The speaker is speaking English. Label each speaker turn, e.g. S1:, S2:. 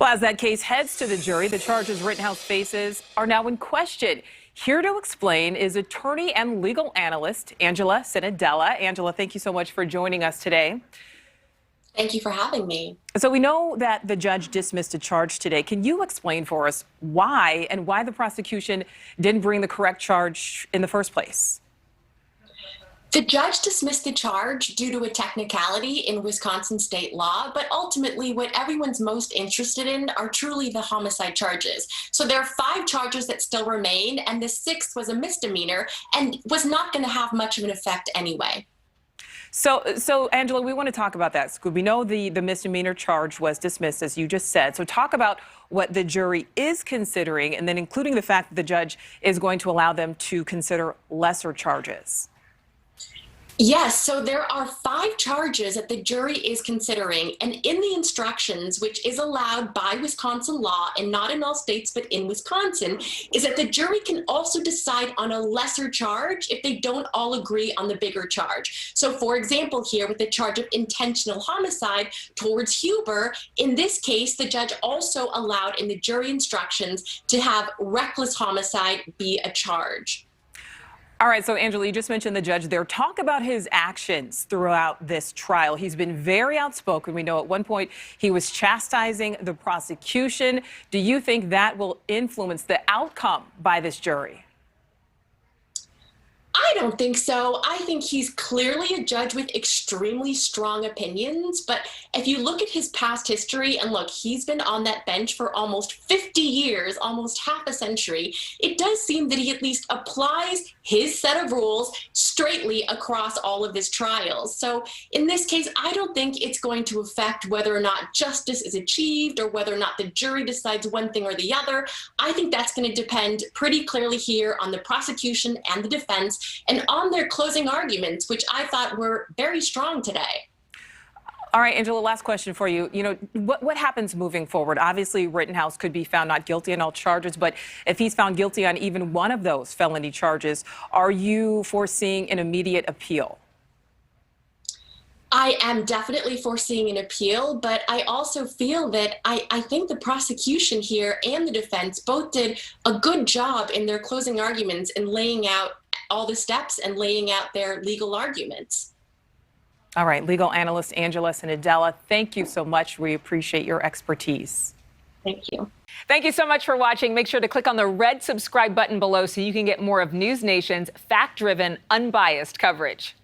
S1: Well, as that case heads to the jury, the charges Rittenhouse faces are now in question. Here to explain is attorney and legal analyst Angela Cenedella. Angela, thank you so much for joining us today.
S2: Thank you for having me.
S1: So we know that the judge dismissed a charge today. Can you explain for us why and why the prosecution didn't bring the correct charge in the first place?
S2: The judge dismissed the charge due to a technicality in Wisconsin state law, but ultimately what everyone's most interested in are truly the homicide charges. So there are 5 charges that still remain, and the 6th was a misdemeanor and was not going to have much of an effect anyway.
S1: So Angela, we want to talk about that. We know the misdemeanor charge was dismissed, as you just said. So talk about what the jury is considering, and then including the fact that the judge is going to allow them to consider lesser charges.
S2: Yes, so there are 5 charges that the jury is considering, and in the instructions, which is allowed by Wisconsin law and not in all states but in Wisconsin, is that the jury can also decide on a lesser charge if they don't all agree on the bigger charge. So for example, here with the charge of intentional homicide towards Huber, in this case, the judge also allowed in the jury instructions to have reckless homicide be a charge.
S1: All right, so Angela, you just mentioned the judge there. Talk about his actions throughout this trial. He's been very outspoken. We know at one point he was chastising the prosecution. Do you think that will influence the outcome by this jury?
S2: I don't think so. I think he's clearly a judge with extremely strong opinions. But if you look at his past history, and look, he's been on that bench for almost 50 years, almost half a century, it does seem that he at least applies his set of rules straightly across all of his trials. So in this case, I don't think it's going to affect whether or not justice is achieved or whether or not the jury decides one thing or the other. I think that's going to depend pretty clearly here on the prosecution and the defense, and on their closing arguments, which I thought were very strong today.
S1: All right, Angela, last question for you. You know, what happens moving forward? Obviously, Rittenhouse could be found not guilty on all charges, but if he's found guilty on even one of those felony charges, are you foreseeing an immediate appeal?
S2: I am definitely foreseeing an appeal, but I also feel that I think the prosecution here and the defense both did a good job in their closing arguments in laying out all the steps and laying out their legal arguments.
S1: All right, legal analyst Angela Cenedella, thank you so much. We appreciate your expertise.
S2: Thank you.
S1: Thank you so much for watching. Make sure to click on the red subscribe button below so you can get more of NewsNation's fact-driven, unbiased coverage.